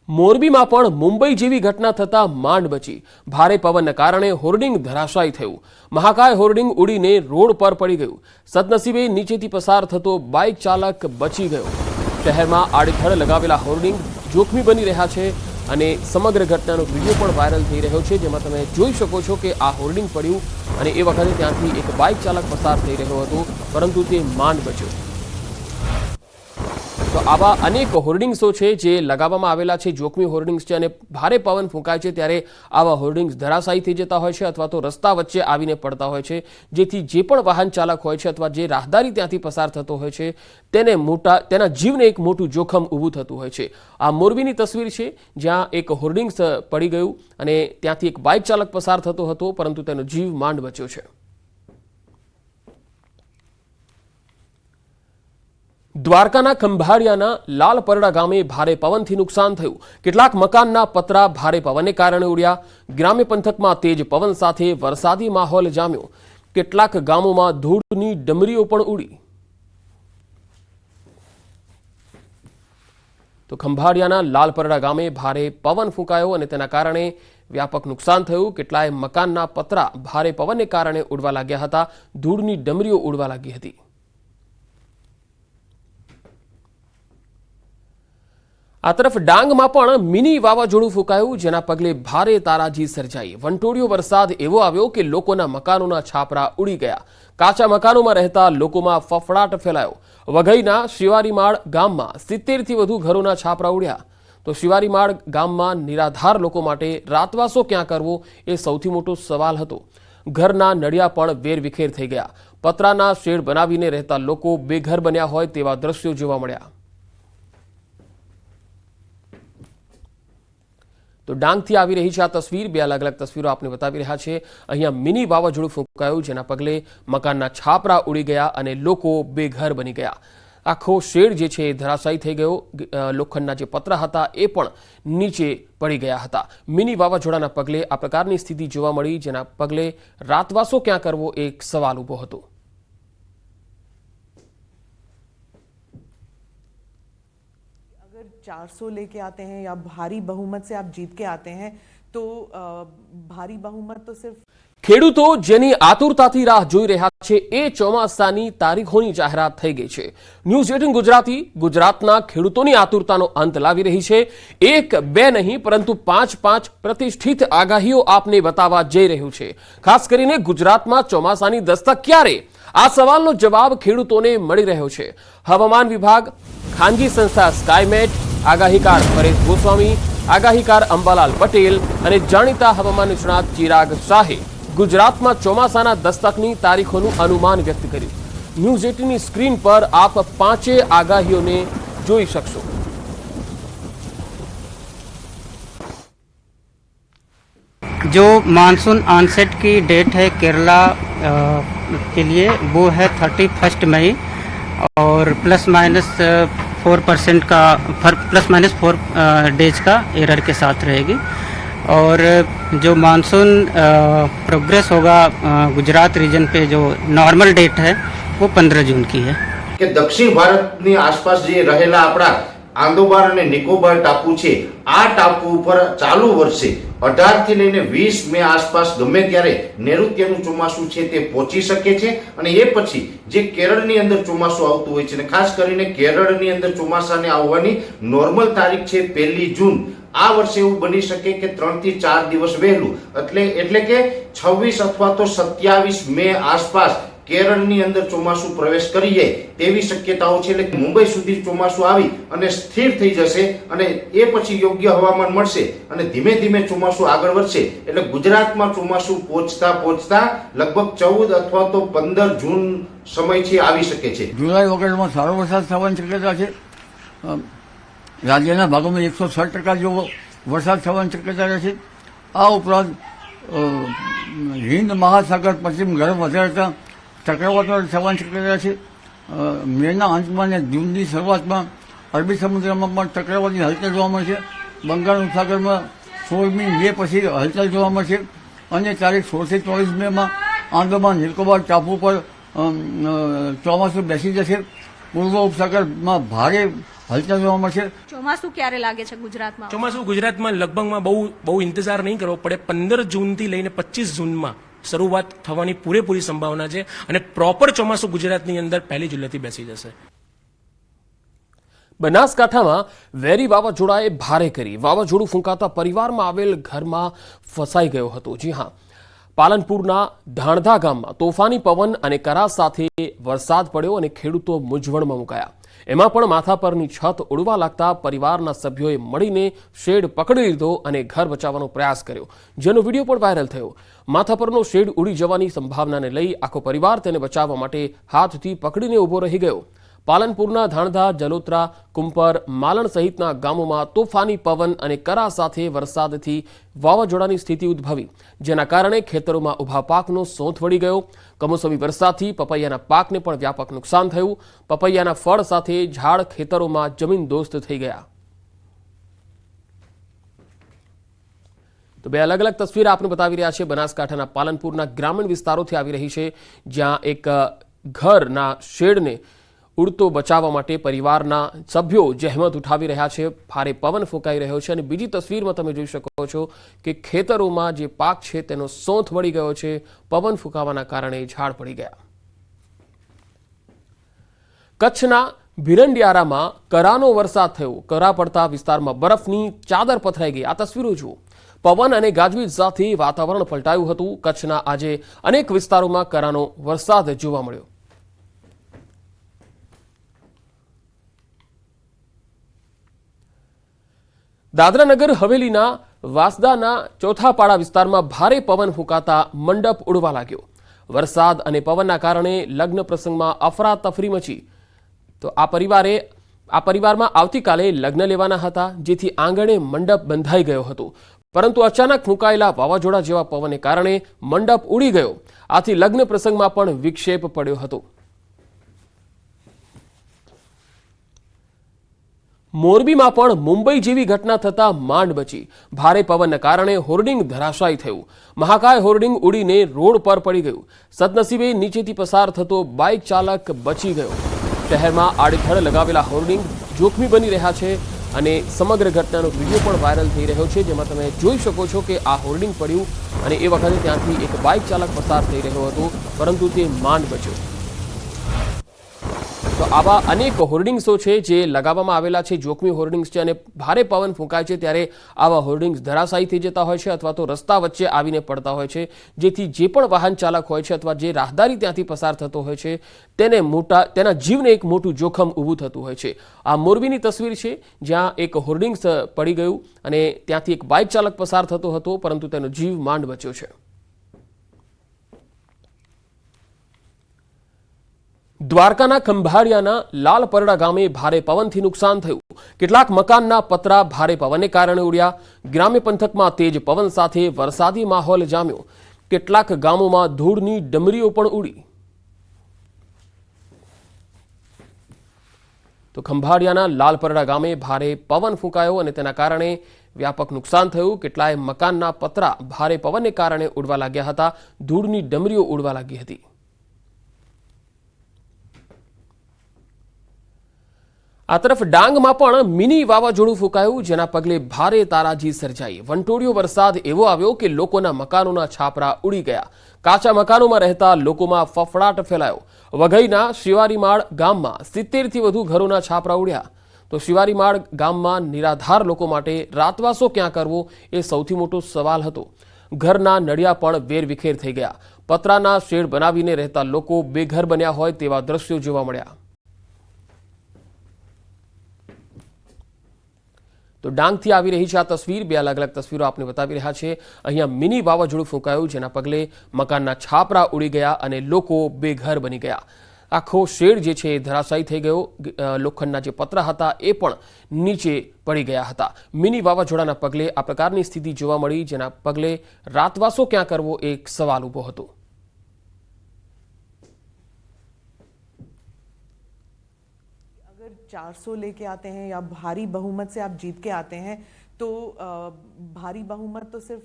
મોરબીમાં પણ મુંબઈ જેવી ઘટના થતા માંડ બચી। ભારે પવનને કારણે હોર્ડિંગ ધરાશાયી થયું। મહાકાય હોર્ડિંગ ઉડીને રોડ પર પડી ગયું। સદનસીબે નીચેથી પસાર થતો બાઇક ચાલક બચી ગયો। શહેરમાં આડેધડ લગાવેલા હોર્ડિંગ જોખમી બની રહ્યા છે અને સમગ્ર ઘટનાનો વિડીયો પણ વાયરલ થઈ રહ્યો છે, જેમાં તમે જોઈ શકો છો કે આ હોર્ડિંગ પડ્યું અને એ વખતે ત્યાંથી એક બાઇક ચાલક પસાર થઈ રહ્યો હતો, પરંતુ તે માંડ બચ્યો। તો આવા અનેક હોર્ડિંગ્સો છે જે લગાવવામાં આવેલા છે, જોખમી હોર્ડિંગ્સ છે, અને ભારે પવન ફૂંકાય છે ત્યારે આવા હોર્ડિંગ્સ ધરાશાયી થઈ જતા હોય છે અથવા તો રસ્તા વચ્ચે આવીને પડતા હોય છે, જેથી જે પણ વાહન ચાલક હોય છે અથવા જે રાહદારી ત્યાંથી પસાર થતો હોય છે તેના જીવને એક મોટું જોખમ ઊભું થતું હોય છે। આ મોરબીની તસવીર છે, જ્યાં એક હોર્ડિંગ્સ પડી ગયું અને ત્યાંથી એક બાઇક ચાલક પસાર થતો હતો, પરંતુ તેનો જીવ માંડ બચ્યો છે। દ્વારકાના ખંભાળિયાના લાલપરડા ગામે ભારે પવનથી નુકસાન થયું। કેટલાક મકાનના પતરા ભારે પવનને કારણે ઉડ્યા। ગ્રામ્ય પંથકમાં તેજ પવન સાથે વરસાદી માહોલ જામ્યો। કેટલાક ગામોમાં ધૂળની ડમરીઓ પણ ઉડી। તો ખંભાળિયાના લાલપરડા ગામે ભારે પવન ફૂંકાયો અને તેના કારણે વ્યાપક નુકસાન થયું। કેટલાય મકાનના પતરા ભારે પવનને કારણે ઉડવા લાગ્યા હતા। ધૂળની ડમરીઓ ઉડવા લાગી હતી। આ તરફ ડાંગમાં પણ મિની વાવાઝોડું ફૂંકાયું, જેના પગલે ભારે તારાજી સર્જાઈ। વંટોળિયો વરસાદ એવો આવ્યો કે લોકોના મકાનોના છાપરા ઉડી ગયા। કાચા મકાનોમાં રહેતા લોકોમાં ફફડાટ ફેલાયો। વઘઈના શિવારીમાળ ગામમાં 70થી વધુ ઘરોના છાપરા ઉડ્યા। તો શિવારીમાળ ગામમાં નિરાધાર લોકો માટે રાતવાસો ક્યાં કરવો એ સૌથી મોટો સવાલ હતો। ઘરના નળિયા પણ વેરવિખેર થઈ ગયા। પતરાના શેડ બનાવીને રહેતા લોકો બેઘર બન્યા હોય તેવા દ્રશ્યો જોવા મળ્યા। તો ડાંગથી આવી રહી છે આ તસવીર। બે અલગ અલગ તસવીરો આપને બતાવી રહ્યા છે। અહીંયા મિની વાવાઝોડું ફૂંકાયું, જેના પગલે મકાનના છાપરા ઉડી ગયા અને લોકો બેઘર બની ગયા। આખો શેડ જે છે એ ધરાશાયી થઈ ગયો। લોખંડના જે પતરા હતા એ પણ નીચે પડી ગયા હતા। મિની વાવાઝોડાના પગલે આ પ્રકારની સ્થિતિ જોવા મળી, જેના પગલે રાતવાસો ક્યાં કરવો એક સવાલ ઊભો હતો। अगर 400 लेके आते हैं या भारी बहुमत से आप जीत के आते हैं तो भारी बहुमत तो सिर्फ ખેડૂતો જેની આતુરતાથી રાહ જોઈ રહ્યા છે એ ચોમાસાની તારીખોની જાહેરાત થઈ ગઈ છે। ન્યૂઝ 18 ગુજરાતી ગુજરાતના ખેડૂતોની આતુરતાનો અંત લાવી રહી છે। એક બે નહીં પરંતુ 5 પ્રતિષ્ઠિત આગાહીઓ આપને બતાવવા જઈ રહ્યું છે। ખાસ કરીને ગુજરાતમાં ચોમાસાની દસ્તક ક્યારે, આ સવાલનો જવાબ ખેડૂતોને મળી રહ્યો છે। હવામાન વિભાગ, ખાનગી સંસ્થા સ્કાયમેટ, આગાહીકાર પરેશ ગોસ્વામી, આગાહીકાર અંબાલાલ પટેલ અને જાણીતા હવામાન નિષ્ણાત ચિરાગ શાહે ગુજરાતમાં ચોમાસાના દસ્તકની તારીખોનું અનુમાન વ્યક્ત કર્યું। ન્યૂઝ 18ની સ્ક્રીન પર આપ 5 આગાહીઓને જોઈ શકશો। जो मानसून ऑनसेट की डेट है केरला के लिए वो है 31 मई और ±4% का ±4 डेज का एरर के साथ रहेगी। और जो मानसून प्रोग्रेस होगा गुजरात रीजन पे जो नॉर्मल डेट है वो 15 जून की है। કે દક્ષિણ ભારતની આસપાસ જે રહેલા આપણા આંદોબાર અને નિકોબાર ટાપુ છે, આ ટાપુ ઉપર ચાલુ વર્ષે 18 થી લઈને 20 મે આસપાસ ગમે ત્યારે નૈઋત્યનું ચોમાસું છે તે પહોંચી શકે છે અને એ પછી જે કેરળની અંદર ચોમાસું આવતું હોય છે, અને ખાસ કરીને કેરળની અંદર ચોમાસાને આવવાની નોર્મલ તારીખ છે 1 જૂન। આ વર્ષે એવું બની શકે કે 3 થી 4 દિવસ વહેલું એટલે કે 26 અથવા તો 27 મે આસપાસ કેરળની અંદર ચોમાસું પ્રવેશ કરી જાય તેવી શક્યતાઓ છે। એટલે મુંબઈ સુધી ચોમાસું આવી અને સ્થિર થઈ જશે અને એ પછી યોગ્ય હવામાન મળશે અને ધીમે ધીમે ચોમાસું આગળ વધશે। એટલે ગુજરાતમાં ચોમાસું પહોંચતા લગભગ 14 અથવા તો 15 જૂન સમય છે આવી શકે છે। જુલાઈ ઓગસ્ટમાં સારો વરસાદ થવાની શક્યતા છે। રાજ્યના ભાગોમાં 106% જેવો વરસાદ થવાની શક્યતા રહે છે। આ ઉપરાંત હિન્દ મહાસાગર પશ્ચિમ ગરમ વધારતા ચક્રવાતો થવાની શક્યતા છે। મેના અંતમાં અને જૂનની શરૂઆતમાં અરબી સમુદ્રમાં પણ ચક્રવાતી હલચલ જોવા મળશે। બંગાળ ઉપસાગરમાં 16મી મે પછી હલચલ જોવા મળશે અને તારીખ 16 થી 24 મેમાં આંદામાન નિકોબાર ટાપુ પર ચોમાસું બેસી જશે। પૂર્વ ઉપસાગરમાં ભારે હલચલ જોવા મળશે. ચોમાસું ક્યારે લાગે છે ગુજરાતમાં? ચોમાસું ગુજરાતમાં લગભગમાં બહુ ઇંતજાર નહીં કરવો પડે. 15 જૂનથી લઈને 25 જૂનમાં શરૂઆત થવાની પૂરેપૂરી સંભાવના છે અને પ્રોપર ચોમાસું ગુજરાતની અંદર 1 જુલાઈથી બેસી જશે. બનાસકાંઠામાં વેરી વાવાઝોડાએ ભારે કરી. વાવાઝોડું ફૂંકાતા પરિવારમાં આવેલ ઘરમાં ફસાઈ ગયો હતો. જી હા, પાલનપુરના ધાણધા ગામમાં તોફાની પવન અને કરા સાથે વરસાદ પડ્યો અને ખેડૂતો મૂંઝવણમાં મુકાયા. એમાં પણ માથા પરની છત ઉડવા લાગતા પરિવારના સભ્યોએ મળીને શેડ પકડી લીધો અને ઘર બચાવવાનો પ્રયાસ કર્યો, જેનો વિડીયો પણ વાયરલ થયો. માથા પરનો શેડ ઉડી જવાની સંભાવનાને લઈ આખો પરિવાર તેને બચાવવા માટે હાથથી પકડીને ઊભો રહી ગયો. પાલનપુરના ધાણધા, જલોત્રા, કુંપર, માલણ સહિતના ગામોમાં તોફાની પવન અને કરા સાથે વરસાદથી વાવાઝોડાની સ્થિતિ ઉદ્ભવી, જેના કારણે ખેતરોમાં ઊભા પાકનો સોંથ વળી ગયો. કમોસમી વરસાદથી પપૈયાના પાકને પણ વ્યાપક નુકસાન થયું. પપૈયાના ફળ સાથે ઝાડ ખેતરોમાં જમીનદોસ્ત થઈ ગયા. તો બે અલગ અલગ તસવીર આપને બતાવી રહ્યા છે. બનાસકાંઠાના પાલનપુરના ગ્રામીણ વિસ્તારોથી આવી રહી છે, જ્યાં એક ઘરના શેડને ઉડતો બચાવવા માટે પરિવારના સભ્યો જહેમત ઉઠાવી રહ્યા છે. ભારે પવન ફૂંકાઈ રહ્યો છે અને બીજી તસવીરમાં તમે જોઈ શકો છો કે ખેતરોમાં જે પાક છે તેનો સોંથ વળી ગયો છે. પવન ફૂંકાવાના કારણે ઝાડ પડી ગયા. કચ્છના ભીરંડિયારામાં કરાનો વરસાદ થયો. કરા પડતા વિસ્તારમાં બરફની ચાદર પથરાઈ ગઈ. આ તસવીરો જુઓ. પવન અને ગાજવીજ સાથે વાતાવરણ પલટાયું હતું. કચ્છના આજે અનેક વિસ્તારોમાં કરાનો વરસાદ જોવા મળ્યો. દાદરાનગર હવેલીના વાસદાના ચોથાપાડા વિસ્તારમાં ભારે પવન ફૂંકાતા મંડપ ઉડવા લાગ્યો. વરસાદ અને પવનના કારણે લગ્ન પ્રસંગમાં અફરાતફરી મચી. તો આ પરિવારમાં આવતીકાલે લગ્ન લેવાના હતા, જેથી આંગણે મંડપ બંધાઈ ગયો હતો. પરંતુ અચાનક ફૂંકાયેલા વાવાઝોડા જેવા પવનને કારણે મંડપ ઉડી ગયો. આથી લગ્ન પ્રસંગમાં પણ વિક્ષેપ પડ્યો હતો. મોરબીમાં પણ મુંબઈ જેવી ઘટના થતા માંડ બચી. ભારે પવનના કારણે હોર્ડિંગ ધરાશાયી થયું. મહાકાય હોર્ડિંગ ઉડીને રોડ પર પડી ગયું. સદનસીબે નીચેથી પસાર થતો બાઇક ચાલક બચી ગયો. શહેરમાં આડેધડ લગાવેલા હોર્ડિંગ જોખમી બની રહ્યા છે અને સમગ્ર ઘટનાનો વિડીયો પણ વાયરલ થઈ રહ્યો છે, જેમાં તમે જોઈ શકો છો કે આ હોર્ડિંગ પડ્યું અને એ વખતે ત્યાંથી એક બાઇક ચાલક પસાર થઈ રહ્યો હતો, પરંતુ તે માંડ બચ્યો. તો આવા અનેક હોર્ડિંગ્સો છે જે લગાવવામાં આવેલા છે, જોખમી હોર્ડિંગ્સ છે, અને ભારે પવન ફૂંકાય છે ત્યારે આવા હોર્ડિંગ્સ ધરાશાયી થઈ જતા હોય છે અથવા તો રસ્તા વચ્ચે આવીને પડતા હોય છે, જેથી જે પણ વાહન ચાલક હોય છે અથવા જે રાહદારી ત્યાંથી પસાર થતો હોય છે તેના જીવને એક મોટું જોખમ ઊભું થતું હોય છે. આ મોરબીની તસવીર છે, જ્યાં એક હોર્ડિંગ્સ પડી ગયું અને ત્યાંથી એક બાઇક ચાલક પસાર થતો હતો, પરંતુ તેનો જીવ માંડ બચ્યો છે. દ્વારકાના ખંભાળિયાના લાલપરડા ગામે ભારે પવનથી નુકસાન થયું. કેટલાક મકાનના પતરા ભારે પવનને કારણે ઉડ્યા. ગ્રામ્ય પંથકમાં તેજ પવન સાથે વરસાદી માહોલ જામ્યો. કેટલાક ગામોમાં ધૂળની ડમરીઓ પણ ઉડી. તો ખંભાળિયાના લાલપરડા ગામે ભારે પવન ફૂંકાયો અને તેના કારણે વ્યાપક નુકસાન થયું. કેટલાય મકાનના પતરા ભારે પવનને કારણે ઉડવા લાગ્યા હતા. ધૂળની ડમરીઓ ઉડવા લાગી હતી. આ તરફ ડાંગમાં પણ મિની વાવાઝોડું ફૂંકાયું, જેના પગલે ભારે તારાજી સર્જાઈ. વંટોળિયો વરસાદ એવો આવ્યો કે લોકોના મકાનોના છાપરા ઉડી ગયા. કાચા મકાનોમાં રહેતા લોકોમાં ફફડાટ ફેલાયો. વઘઈના શિવારીમાળ ગામમાં 70થી વધુ ઘરોના છાપરા ઉડ્યા. તો શિવારીમાળ ગામમાં નિરાધાર લોકો માટે રાતવાસો ક્યાં કરવો એ સૌથી મોટો સવાલ હતો. ઘરના નળિયા પણ વેરવિખેર થઈ ગયા. પતરાના શેડ બનાવીને રહેતા લોકો બેઘર બન્યા હોય તેવા દ્રશ્યો જોવા મળ્યા. તો ડાંગથી આવી રહી છે આ તસવીર. બે અલગ અલગ તસવીરો આપને બતાવી રહ્યા છે. અહીંયા મિની વાવાઝોડું ફૂંકાયું, જેના પગલે મકાનના છાપરા ઉડી ગયા અને લોકો બેઘર બની ગયા. આખો શેડ જે છે એ ધરાશાયી થઈ ગયો. લોખંડના જે પતરા હતા એ પણ નીચે પડી ગયા હતા. મિની વાવાઝોડાના પગલે આ પ્રકારની સ્થિતિ જોવા મળી, જેના પગલે રાતવાસો ક્યાં કરવો એક સવાલ ઊભો હતો. अगर 400 लेके आते हैं या भारी बहुमत से आप जीत के आते हैं तो भारी बहुमत तो सिर्फ